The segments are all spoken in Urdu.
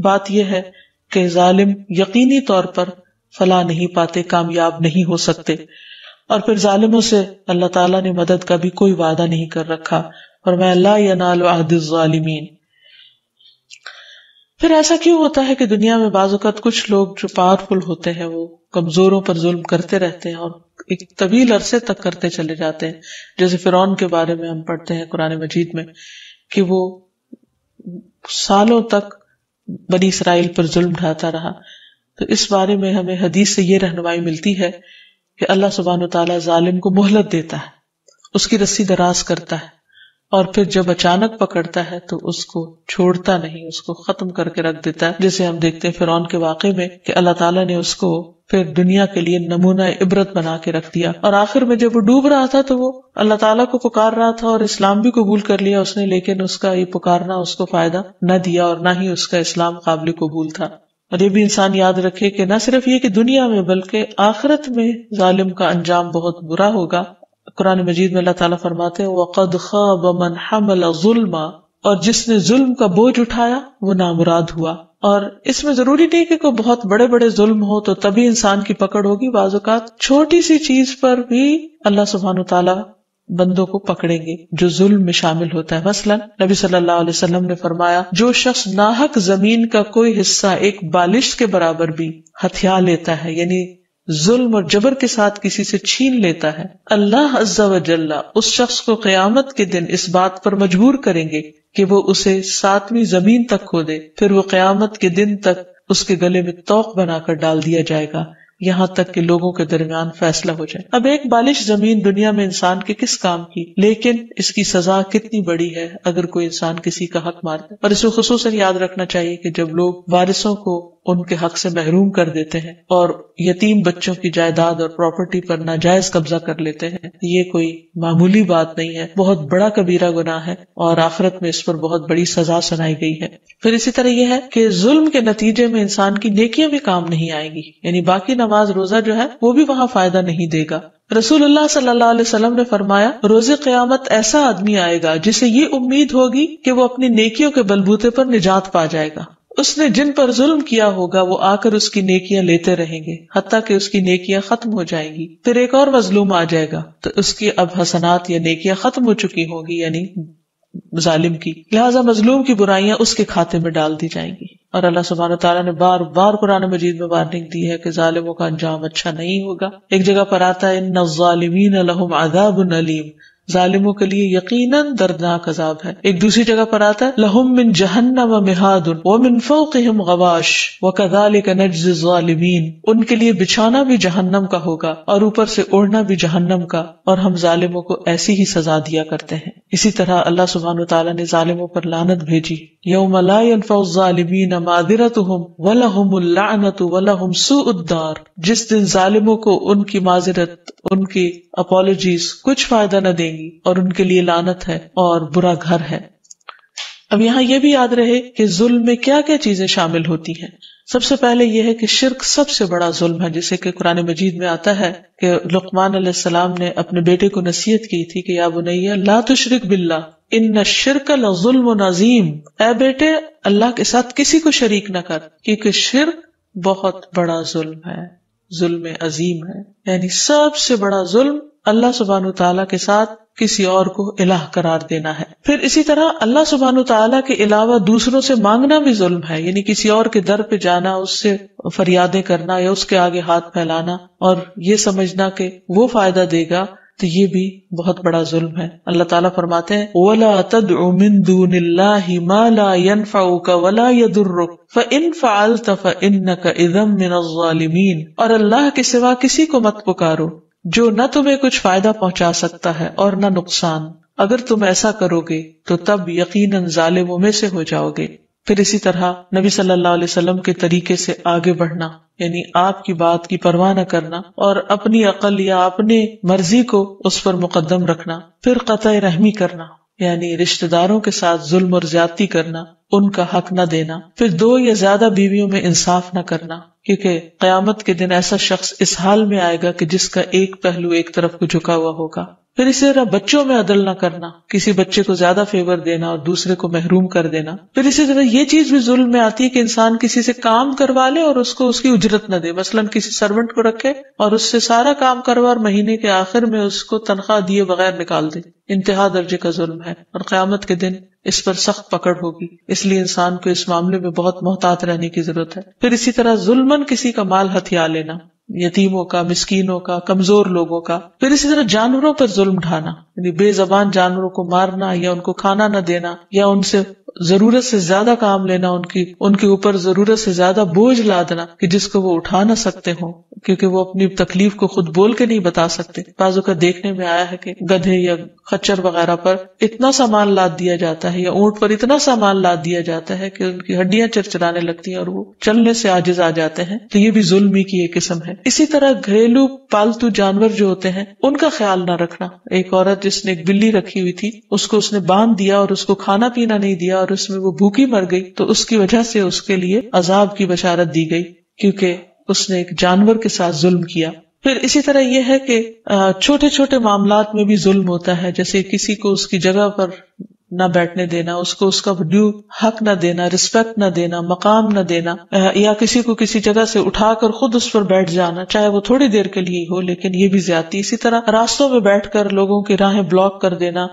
بات یہ ہے کہ ظالم یقینی طور پر فلاح نہیں پاتے، کامیاب نہیں ہو سکتے، اور پھر ظالموں سے اللہ تعالیٰ نے مدد کا بھی کوئی وعدہ نہیں کر رکھا، فرمایا لا ینال عہد الظالمین۔ پھر ایسا کیوں ہوتا ہے کہ دنیا میں بعض اوقات کچھ لوگ جو پاورفل ہوتے ہیں وہ کمزوروں پر ظلم کرتے رہتے ہیں اور ایک طویل عرصے تک کرتے چلے جاتے ہیں، جیسے فرعون کے بارے میں ہم پڑھتے ہیں قرآن مجید میں کہ وہ سالوں تک بنی اسرائیل پر ظلم ڈھاتا رہا۔ تو اس بارے میں ہمیں حدیث سے یہ رہنمائی ملتی ہے کہ اللہ سبحانہ وتعالیٰ ظالم کو مہلت دیتا ہے، اس کی رسی دراز کرتا ہے، اور پھر جب اچانک پکڑتا ہے تو اس کو چھوڑتا نہیں، اس کو ختم کر کے رکھ دیتا ہے، جسے ہم دیکھتے ہیں فرعون کے واقعے میں کہ اللہ تعالیٰ نے اس کو پھر دنیا کے لیے نمونہ عبرت بنا کے رکھ دیا، اور آخر میں جب وہ ڈوب رہا تھا تو وہ اللہ تعالیٰ کو پکار رہا تھا اور اسلام بھی قبول کر لیا اس نے، لیکن اس کا یہ پکارنا اس کو فائدہ نہ دیا اور نہ ہی اس کا اسلام قابل قبول تھا۔ اور یہ بھی انسان یاد رکھے کہ نہ صرف یہ کہ دنیا میں بلکہ آخرت میں ظالم کا انجام بہت برا ہوگا۔ قرآن مجید میں اللہ تعالیٰ فرماتے ہیں وَقَدْ خَابَ مَنْ حَمَلَ ظُلْمًا، اور جس نے ظلم کا بوجھ اٹھایا وہ نامراد ہوا۔ اور اس میں ضروری نہیں کہ کوئی بہت بڑے بڑے ظلم ہو تو تبھی انسان کی پکڑ ہوگی، بعض اوقات چھوٹی سی چیز پر بھی اللہ سبحانہ تعالیٰ بندوں کو پکڑیں گے جو ظلم میں شامل ہوتا ہے۔ مثلا نبی صلی اللہ علیہ وسلم نے فرمایا جو شخص ناحق زمین کا کوئی حصہ ایک بالش کے برابر بھی ہتھیا لیتا ہے، یعنی ظلم اور جبر کے ساتھ کسی سے چھین لیتا ہے، اللہ عز و جل اس شخص کو قیامت کے دن اس بات پر مجبور کریں گے کہ وہ اسے 7ویں زمین تک کھودے، پھر وہ قیامت کے دن تک اس کے گلے میں طوق بنا کر ڈال دیا جائے گا یہاں تک کہ لوگوں کے درمیان فیصلہ ہو جائے۔ اب ایک بالش زمین دنیا میں انسان کے کس کام کی، لیکن اس کی سزا کتنی بڑی ہے اگر کوئی انسان کسی کا حق مارتا ہے۔ اور اس کو خصوصاً یاد رکھنا چاہیے کہ جب لوگ وارثوں کو ان کے حق سے محروم کر دیتے ہیں اور یتیم بچوں کی جائیداد اور پراپرٹی پر ناجائز قبضہ کر لیتے ہیں، یہ کوئی معمولی بات نہیں ہے، بہت بڑا کبیرہ گناہ ہے، اور آخرت میں اس پر بہت بڑی سزا سنائی گئی ہے۔ پھر اسی طرح یہ ہے کہ ظلم کے نتیجے میں انسان کی نیکیاں بھی کام نہیں آئیں گی، یعنی باقی نماز روزہ جو ہے وہ بھی وہاں فائدہ نہیں دے گا۔ رسول اللہ صلی اللہ علیہ وسلم نے فرمایا روز قیامت ایسا آدمی آئے گا جسے یہ امید ہوگی کہ وہ اپنی نیکیوں کے بلبوتے پر نجات پا جائے گا، اس نے جن پر ظلم کیا ہوگا وہ آ کر اس کی نیکیاں لیتے رہیں گے حتیٰ کہ اس کی نیکیاں ختم ہو جائیں گی، پھر ایک اور مظلوم آ جائے گا تو اس کی اب حسنات یا نیکیاں ختم ہو چکی ہوں گی، یعنی ظالم کی، لہٰذا مظلوم کی برائیاں اس کے کھاتے میں ڈال دی جائیں گی۔ اور اللہ سبحانہ تعالیٰ نے بار بار قرآن مجید میں وارننگ دی ہے کہ ظالموں کا انجام اچھا نہیں ہوگا۔ ایک جگہ پر آتا ہے ان الظالمین لہم عذاب علیم، ظالموں کے لیے یقیناً دردناک عذاب ہے۔ ایک دوسری جگہ پر آتا ہے لہم من جہنم مہاد ومن فوقہم غواش وکذالک نجزی الظالمین، ان کے لیے بچھانا بھی جہنم کا ہوگا اور اوپر سے اوڑھنا بھی جہنم کا، اور ہم ظالموں کو ایسی ہی سزا دیا کرتے ہیں۔ اسی طرح اللہ سبحانہ وتعالیٰ نے ظالموں پر لعنت بھیجی، یوم لا ينفع الظالمین معذرتہم ولہم اللعنۃ ولہم سوء الدار، جس دن ظالموں کو ان کی معذرت، ان کی اپالوجیز کچھ فائدہ نہ دیں گی اور ان کے لیے لعنت ہے اور برا گھر ہے۔ اب یہاں یہ بھی یاد رہے کہ ظلم میں کیا کیا چیزیں شامل ہوتی ہیں۔ سب سے پہلے یہ ہے کہ شرک سب سے بڑا ظلم ہے، جسے کہ قرآن مجید میں آتا ہے کہ لقمان علیہ السلام نے اپنے بیٹے کو نصیحت کی تھی کہ یا بنی لا تشرک باللہ ان الشرک لظلم عظیم، اے بیٹے اللہ کے ساتھ کسی کو شریک نہ کر، کیونکہ شرک بہت بڑا ظلم ہے، ظلم عظیم ہے، یعنی سب سے بڑا ظلم اللہ سبحانہ وتعالیٰ کے ساتھ کسی اور کو الہ قرار دینا ہے۔ پھر اسی طرح اللہ سبحانہ وتعالیٰ کے علاوہ دوسروں سے مانگنا بھی ظلم ہے، یعنی کسی اور کے در پہ جانا، اس سے فریادیں کرنا یا اس کے آگے ہاتھ پھیلانا اور یہ سمجھنا کہ وہ فائدہ دے گا، تو یہ بھی بہت بڑا ظلم ہے۔ اللہ تعالیٰ فرماتے ہیں وَلَا تَدْعُ مِن دُونِ اللَّهِ مَا لَا يَنفَعُكَ وَلَا يَضُرُّكَ فَإِن فَعَلْتَ فَإِنَّكَ إِذًا مِنَ الظَّالِمِينَ، اور اللہ کے سوا کسی کو مت پکارو جو نہ تمہیں کچھ فائدہ پہنچا سکتا ہے اور نہ نقصان، اگر تم ایسا کرو گے تو تب یقیناً ظالموں میں سے ہو جاؤ گے۔ پھر اسی طرح نبی صلی اللہ علیہ وسلم کے طریقے سے آگے بڑھنا، یعنی آپ کی بات کی پرواہ نہ کرنا اور اپنی عقل یا اپنی مرضی کو اس پر مقدم رکھنا۔ پھر قطع رحمی کرنا، یعنی رشتہ داروں کے ساتھ ظلم اور زیادتی کرنا، ان کا حق نہ دینا۔ پھر 2 یا زیادہ بیویوں میں انصاف نہ کرنا، کیونکہ قیامت کے دن ایسا شخص اس حال میں آئے گا کہ جس کا ایک پہلو ایک طرف کو جھکا ہوا ہوگا۔ پھر اسی طرح بچوں میں عدل نہ کرنا، کسی بچے کو زیادہ فیور دینا اور دوسرے کو محروم کر دینا. پھر اسی طرح یہ چیز بھی ظلم میں آتی ہے کہ انسان کسی سے کام کروا لے اور اس کو اس کی اجرت نہ دے. مثلاً کسی سرونٹ کو رکھے اور اس سے سارا کام کروا اور مہینے کے آخر میں اس کو تنخواہ دیے بغیر نکال دے. انتہا درجے کا ظلم ہے اور قیامت کے دن اس پر سخت پکڑ ہوگی. اس لیے انسان کو اس معاملے میں بہت محتاط رہنے کی ضرورت ہے. پھر اسی طرح ظلماً کسی کا مال ہتھیا لینا، یتیموں کا، مسکینوں کا، کمزور لوگوں کا. پھر اسی طرح جانوروں پر ظلم ڈھانا، یعنی بے زبان جانوروں کو مارنا یا ان کو کھانا نہ دینا یا ان سے ضرورت سے زیادہ کام لینا، ان کے اوپر ضرورت سے زیادہ بوجھ لادنا کہ جس کو وہ اٹھا نہ سکتے ہوں، کیونکہ وہ اپنی تکلیف کو خود بول کے نہیں بتا سکتے. بعضوں کا دیکھنے میں آیا ہے کہ گدھے یا خچر وغیرہ پر اتنا سامان لاد دیا جاتا ہے یا اونٹ پر اتنا سامان لاد دیا جاتا ہے کہ ان کی ہڈیاں چرچرانے لگتی ہیں اور وہ چلنے سے عاجز آ جاتے ہیں. تو یہ بھی ظلم ہی کی ایک قسم ہے. اسی طرح گھریلو پالتو جانور جو ہوتے ہیں ان کا خیال نہ رکھنا. ایک عورت جس نے ایک بلی رکھی ہوئی تھی، اس کو اس نے باندھ دیا اور اس کو کھانا پینا نہیں دیا اور اس میں وہ بھوکی مر گئی، تو اس کی وجہ سے اس کے لیے عذاب کی بشارت دی گئی، کیونکہ اس نے ایک جانور کے ساتھ ظلم کیا. پھر اسی طرح یہ ہے کہ چھوٹے چھوٹے معاملات میں بھی ظلم ہوتا ہے، جیسے کسی کو اس کی جگہ پر نہ بیٹھنے دینا، اس کو اس کا ڈیو حق نہ دینا، رسپیکٹ نہ دینا، مقام نہ دینا، یا کسی کو کسی جگہ سے اٹھا کر خود اس پر بیٹھ جانا، چاہے وہ تھوڑی دیر کے لیے ہو، لیکن یہ بھی زیادتی. اسی طرح راستوں میں بیٹھ کر لوگوں کی راہیں بلاک کر دینا،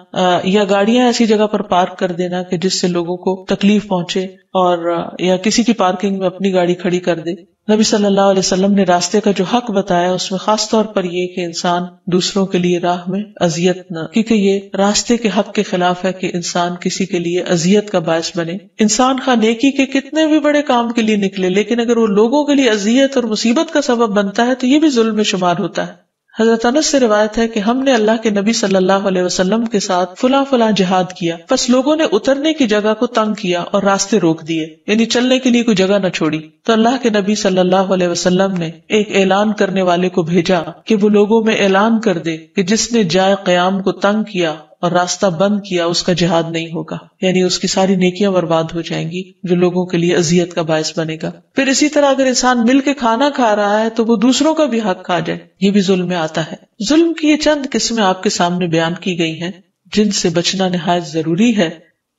یا گاڑیاں ایسی جگہ پر پارک کر دینا کہ جس سے لوگوں کو تکلیف پہنچے، اور یا کسی کی پارکنگ میں اپنی گاڑی کھڑی کر دے. نبی صلی اللہ علیہ وسلم نے راستے کا جو حق بتایا اس میں خاص طور پر یہ کہ انسان دوسروں کے لیے راہ میں اذیت نہ، کیونکہ یہ راستے کے حق کے خلاف ہے کہ انسان کسی کے لیے اذیت کا باعث بنے. انسان خواہ نیکی کے کتنے بھی بڑے کام کے لیے نکلے، لیکن اگر وہ لوگوں کے لیے اذیت اور مصیبت کا سبب بنتا ہے تو یہ بھی ظلم میں شمار ہوتا ہے. حضرت انس سے روایت ہے کہ ہم نے اللہ کے نبی صلی اللہ علیہ وسلم کے ساتھ فلاں جہاد کیا، بس لوگوں نے اترنے کی جگہ کو تنگ کیا اور راستے روک دیے، یعنی چلنے کے لیے کوئی جگہ نہ چھوڑی. تو اللہ کے نبی صلی اللہ علیہ وسلم نے ایک اعلان کرنے والے کو بھیجا کہ وہ لوگوں میں اعلان کر دے کہ جس نے جائے قیام کو تنگ کیا اور راستہ بند کیا اس کا جہاد نہیں ہوگا، یعنی اس کی ساری نیکیاں برباد ہو جائیں گی جو لوگوں کے لیے اذیت کا باعث بنے گا. پھر اسی طرح اگر انسان مل کے کھانا کھا رہا ہے تو وہ دوسروں کا بھی حق کھا جائے، یہ بھی ظلم میں آتا ہے. ظلم کی یہ چند قسمیں آپ کے سامنے بیان کی گئی ہیں جن سے بچنا نہایت ضروری ہے.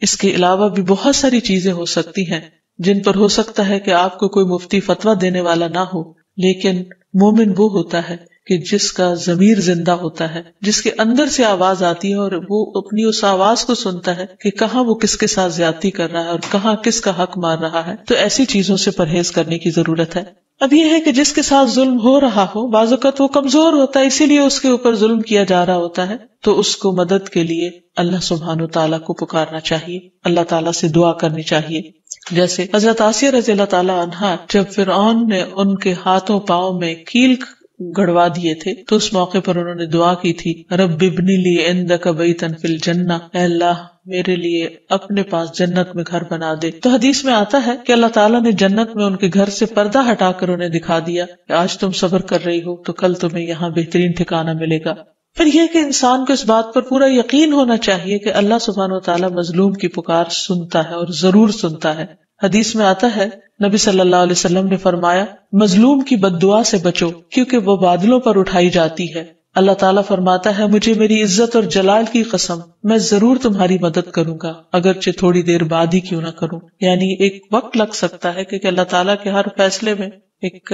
اس کے علاوہ بھی بہت ساری چیزیں ہو سکتی ہیں جن پر ہو سکتا ہے کہ آپ کو کوئی مفتی فتویٰ دینے والا نہ ہو، لیکن مومن وہ ہوتا ہے کہ جس کا ضمیر زندہ ہوتا ہے، جس کے اندر سے آواز آتی ہے اور وہ اپنی اس آواز کو سنتا ہے کہ کہاں وہ کس کے ساتھ زیادتی کر رہا ہے اور کہاں کس کا حق مار رہا ہے. تو ایسی چیزوں سے پرہیز کرنے کی ضرورت ہے. اب یہ ہے کہ جس کے ساتھ ظلم ہو رہا ہو، بعض اوقات وہ کمزور ہوتا ہے، اسی لیے اس کے اوپر ظلم کیا جا رہا ہوتا ہے، تو اس کو مدد کے لیے اللہ سبحانہ وتعالیٰ کو پکارنا چاہیے، اللہ تعالیٰ سے دعا کرنی چاہیے. جیسے حضرت آسیہ رضی اللہ تعالیٰ عنہا جب فرعون نے ان کے ہاتھوں پاؤں میں کیل گڑوا دیے تھے تو اس موقع پر انہوں نے دعا کی تھی، رب ابنی لی عندک بیتا فی الجنہ، اے اللہ میرے لیے اپنے پاس جنت میں گھر بنا دے. تو حدیث میں آتا ہے کہ اللہ تعالیٰ نے جنت میں ان کے گھر سے پردہ ہٹا کر انہیں دکھا دیا کہ آج تم صبر کر رہی ہو تو کل تمہیں یہاں بہترین ٹھکانہ ملے گا. پھر یہ کہ انسان کو اس بات پر پورا یقین ہونا چاہیے کہ اللہ سبحانہ وتعالیٰ مظلوم کی پکار سنتا ہے اور ضرور سنتا ہے. حدیث میں آتا ہے نبی صلی اللہ علیہ وسلم نے فرمایا، مظلوم کی بد دعا سے بچو کیونکہ وہ بادلوں پر اٹھائی جاتی ہے. اللہ تعالیٰ فرماتا ہے، مجھے میری عزت اور جلال کی قسم میں ضرور تمہاری مدد کروں گا اگرچہ تھوڑی دیر بعد ہی کیوں نہ کروں. یعنی ایک وقت لگ سکتا ہے کہ اللہ تعالیٰ کے ہر فیصلے میں ایک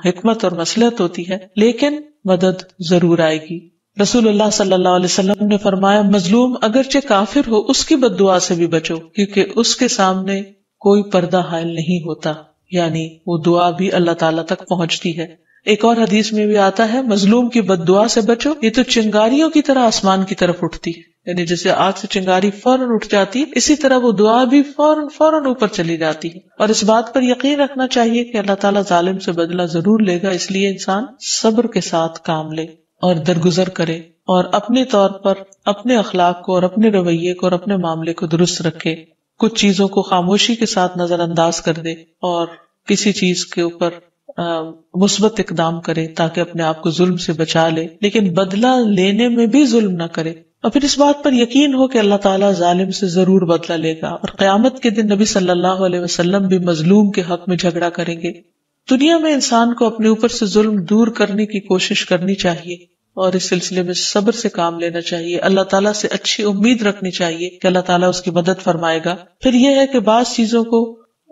حکمت اور مصلحت ہوتی ہے، لیکن مدد ضرور آئے گی. رسول اللہ صلی اللہ علیہ وسلم نے فرمایا، مظلوم اگرچہ کافر ہو اس کی بد دعا سے بھی بچو کیونکہ اس کے سامنے کوئی پردہ حائل نہیں ہوتا، یعنی وہ دعا بھی اللہ تعالیٰ تک پہنچتی ہے. ایک اور حدیث میں بھی آتا ہے، مظلوم کی بد دعا سے بچو، یہ تو چنگاریوں کی طرح آسمان کی طرف اٹھتی ہے، یعنی جیسے آگ سے چنگاری فوراً اٹھ جاتی، اسی طرح وہ دعا بھی فوراً اوپر چلی جاتی ہے. اور اس بات پر یقین رکھنا چاہیے کہ اللہ تعالیٰ ظالم سے بدلہ ضرور لے گا، اس لیے انسان صبر کے ساتھ کام لے اور درگزر کرے اور اپنے طور پر اپنے اخلاق کو اور اپنے رویے کو اور اپنے معاملے کو درست رکھے. کچھ چیزوں کو خاموشی کے ساتھ نظر انداز کر دے اور کسی چیز کے اوپر مثبت اقدام کرے تاکہ اپنے آپ کو ظلم سے بچا لے، لیکن بدلہ لینے میں بھی ظلم نہ کرے. اور پھر اس بات پر یقین ہو کہ اللہ تعالیٰ ظالم سے ضرور بدلہ لے گا. اور قیامت کے دن نبی صلی اللہ علیہ وسلم بھی مظلوم کے حق میں جھگڑا کریں گے. دنیا میں انسان کو اپنے اوپر سے ظلم دور کرنے کی کوشش کرنی چاہیے، اور اس سلسلے میں صبر سے کام لینا چاہیے، اللہ تعالیٰ سے اچھی امید رکھنی چاہیے کہ اللہ تعالیٰ اس کی مدد فرمائے گا۔ پھر یہ ہے کہ بعض چیزوں کو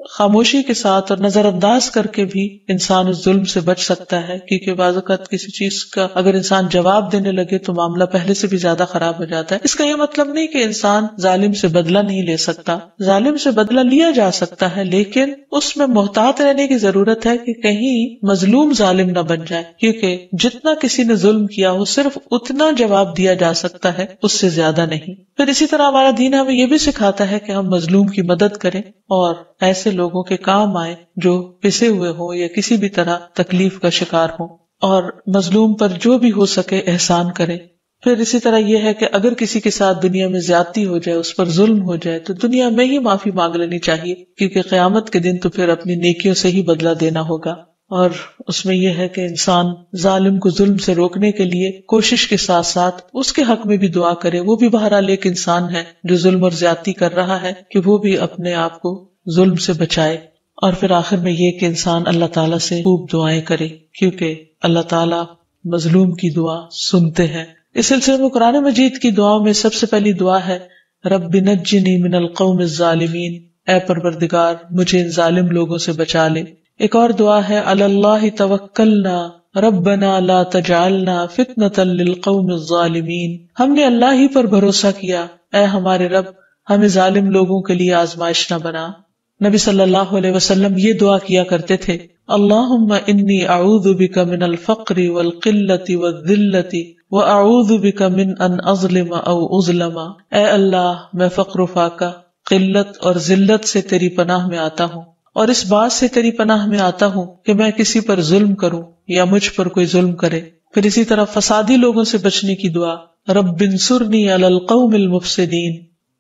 خاموشی کے ساتھ اور نظر انداز کر کے بھی انسان اس ظلم سے بچ سکتا ہے، کیونکہ بعض اوقات کسی چیز کا اگر انسان جواب دینے لگے تو معاملہ پہلے سے بھی زیادہ خراب ہو جاتا ہے۔ اس کا یہ مطلب نہیں کہ انسان ظالم سے بدلہ نہیں لے سکتا، ظالم سے بدلہ لیا جا سکتا ہے، لیکن اس میں محتاط رہنے کی ضرورت ہے کہ کہیں مظلوم ظالم نہ بن جائے، کیونکہ جتنا کسی نے ظلم کیا ہو صرف اتنا جواب دیا جا سکتا ہے، اس سے زیادہ نہیں۔ پھر اسی طرح ہمارا دین ہمیں یہ بھی سکھاتا ہے کہ ہم مظلوم کی مدد کریں اور ایسے لوگوں کے کام آئے جو پسے ہوئے ہوں یا کسی بھی طرح تکلیف کا شکار ہوں، اور مظلوم پر جو بھی ہو سکے احسان کریں۔ پھر اسی طرح یہ ہے کہ اگر کسی کے ساتھ دنیا میں زیادتی ہو جائے، اس پر ظلم ہو جائے، تو دنیا میں ہی معافی مانگ لینی چاہیے، کیونکہ قیامت کے دن تو پھر اپنی نیکیوں سے ہی بدلہ دینا ہوگا۔ اور اس میں یہ ہے کہ انسان ظالم کو ظلم سے روکنے کے لیے کوشش کے ساتھ ساتھ اس کے حق میں بھی دعا کرے۔ وہ بھی بہرحال ایک انسان ہے جو ظلم اور زیادتی کر رہا ہے، کہ وہ بھی اپنے آپ کو ظلم سے بچائے۔ اور پھر آخر میں یہ کہ انسان اللہ تعالیٰ سے خوب دعائیں کرے، کیونکہ اللہ تعالیٰ مظلوم کی دعا سنتے ہیں۔ اس سلسلے میں قرآن مجید کی دعاؤں میں سب سے پہلی دعا ہے رب نجنی من القوم الظالمین، اے پروردگار مجھے ان ظالم لوگوں سے بچا لے۔ ایک اور دعا ہے علی اللہ توکلنا ربنا لا تجعلنا فتنة للقوم الظالمین، ہم نے اللہ ہی پر بھروسہ کیا، اے ہمارے رب ہمیں ظالم لوگوں کے لیے آزمائش نہ بنا۔ نبی صلی اللہ علیہ وسلم یہ دعا کیا کرتے تھے اللہم انی اعوذ بک من الفقر والقلة والذلة واعوذ بک من ان اظلم او اظلم، اے اللہ میں فقر و فاقہ، قلت اور ذلت سے تیری پناہ میں آتا ہوں، اور اس بات سے تیری پناہ میں آتا ہوں کہ میں کسی پر ظلم کروں یا مجھ پر کوئی ظلم کرے۔ پھر اسی طرح فسادی لوگوں سے بچنے کی دعا رب انصرنی علی القوم المفسدین۔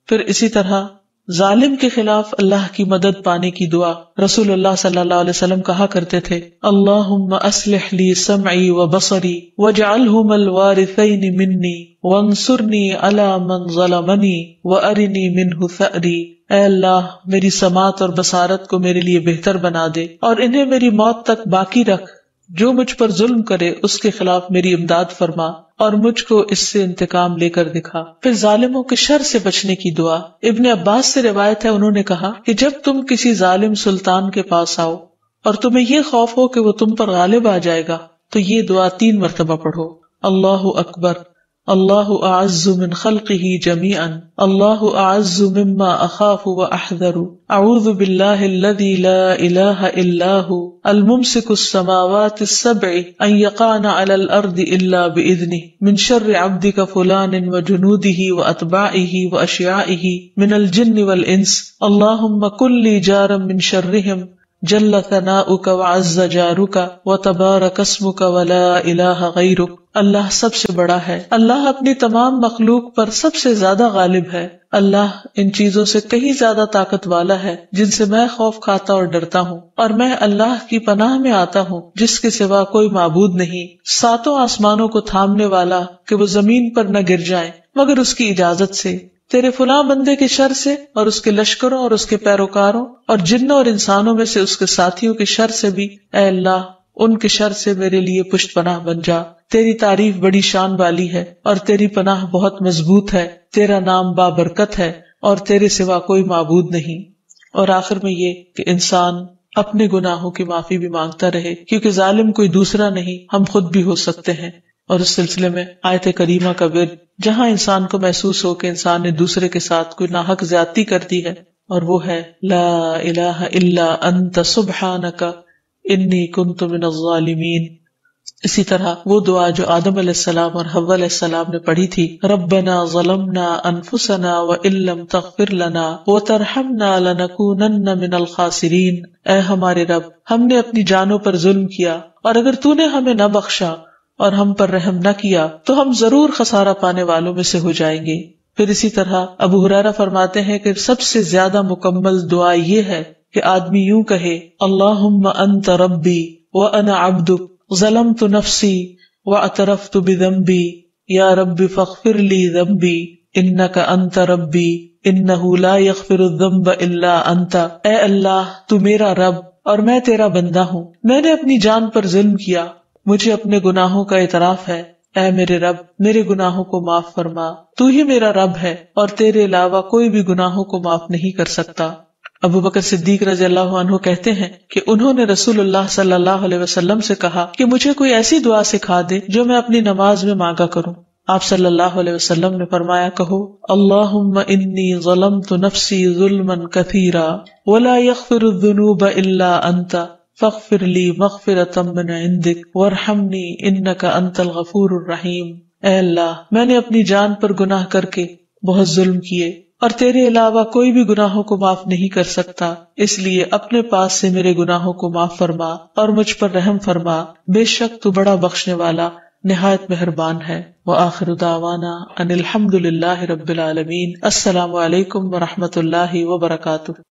پھر اسی طرح ظالم کے خلاف اللہ کی مدد پانے کی دعا رسول اللہ صلی اللہ علیہ وسلم کہا کرتے تھے اللہم اصلح لی سمعی و بصری واجعلہم الوارثین منی وانصرنی علی من ظلمنی وارنی منہ ثأری، اے اللہ میری سماعت اور بصارت کو میرے لیے بہتر بنا دے اور انہیں میری موت تک باقی رکھ، جو مجھ پر ظلم کرے اس کے خلاف میری امداد فرما اور مجھ کو اس سے انتقام لے کر دکھا۔ پھر ظالموں کے شر سے بچنے کی دعا ابن عباس سے روایت ہے، انہوں نے کہا کہ جب تم کسی ظالم سلطان کے پاس آؤ اور تمہیں یہ خوف ہو کہ وہ تم پر غالب آ جائے گا تو یہ دعا 3 مرتبہ پڑھو اللہ اکبر، اللہ اعز من خلقہ جمیعا، اللہ اعز مما اخاف واحذر، اعوذ باللہ الذی لا الہ الا ہو الممسک السماوات السبع ان یقعن علی الارض الا باذنہ من شر عبدک فلان وجنودہ واتباعہ واشیاعہ من الجن والانس، اللہم کن لی جارا من شرہم جل ثناؤک وعز جارک وتبارک اسمک ولا الہ غیرک۔ اللہ سب سے بڑا ہے، اللہ اپنی تمام مخلوق پر سب سے زیادہ غالب ہے، اللہ ان چیزوں سے کہیں زیادہ طاقت والا ہے جن سے میں خوف کھاتا اور ڈرتا ہوں، اور میں اللہ کی پناہ میں آتا ہوں جس کے سوا کوئی معبود نہیں، 7 آسمانوں کو تھامنے والا کہ وہ زمین پر نہ گر جائیں مگر اس کی اجازت سے، تیرے فلاں بندے کے شر سے اور اس کے لشکروں اور اس کے پیروکاروں اور جنوں اور انسانوں میں سے اس کے ساتھیوں کے شر سے بھی، اے اللہ ان کے شر سے میرے لیے پشت پناہ بن جا۔ تیری تعریف بڑی شان والی ہے اور تیری پناہ بہت مضبوط ہے، تیرا نام بابرکت ہے اور تیرے سوا کوئی معبود نہیں۔ اور آخر میں یہ کہ انسان اپنے گناہوں کی معافی بھی مانگتا رہے، کیونکہ ظالم کوئی دوسرا نہیں، ہم خود بھی ہو سکتے ہیں۔ اور اس سلسلے میں آیت کریمہ کا ورد جہاں انسان کو محسوس ہو کہ انسان نے دوسرے کے ساتھ کوئی ناحق زیادتی کر دی ہے، اور وہ ہے لا الہ الا انت سبحانک انی کنت من الظالمین۔ اسی طرح وہ دعا جو آدم علیہ السلام اور حوا علیہ السلام نے پڑھی تھی ربنا ظلمنا انفسنا وان لم تغفر لنا وترحمنا لنکونن من الخاسرین، اے ہمارے رب ہم نے اپنی جانوں پر ظلم کیا اور اگر تو نے ہمیں نہ بخشا اور ہم پر رحم نہ کیا تو ہم ضرور خسارہ پانے والوں میں سے ہو جائیں گے۔ پھر اسی طرح ابو ہریرہ فرماتے ہیں کہ سب سے زیادہ مکمل دعا یہ ہے کہ آدمی یوں کہے اللہم انت ربی وانا عبدک ظلمت نفسی واعترفت بذنبی یا رب فاغفر لی ذنبی انک انت ربی انہ لا یغفر الذنب الا انت، اے اللہ تو میرا رب اور میں تیرا بندہ ہوں، میں نے اپنی جان پر ظلم کیا، مجھے اپنے گناہوں کا اعتراف ہے، اے میرے رب میرے گناہوں کو معاف فرما، تو ہی میرا رب ہے اور تیرے علاوہ کوئی بھی گناہوں کو معاف نہیں کر سکتا۔ ابو بکر صدیق رضی اللہ عنہ کہتے ہیں کہ انہوں نے رسول اللہ صلی اللہ علیہ وسلم سے کہا کہ مجھے کوئی ایسی دعا سکھا دے جو میں اپنی نماز میں مانگا کروں۔ آپ صلی اللہ علیہ وسلم نے فرمایا، کہو اللہم انی ظلمت نفسی ظلما کثیرا ولا یغفر الذنوب الا انت فاغفر لی مغفرۃ من عندک وارحمنی انک انت الغفور الرحیم۔ اے اللہ میں نے اپنی جان پر گناہ کر کے بہت ظلم کیے اور تیرے علاوہ کوئی بھی گناہوں کو معاف نہیں کر سکتا، اس لیے اپنے پاس سے میرے گناہوں کو معاف فرما اور مجھ پر رحم فرما، بے شک تو بڑا بخشنے والا نہایت مہربان ہے۔ وآخر دعوانا ان الحمد للہ رب العالمین۔ السلام علیکم ورحمۃ اللہ وبرکاتہ۔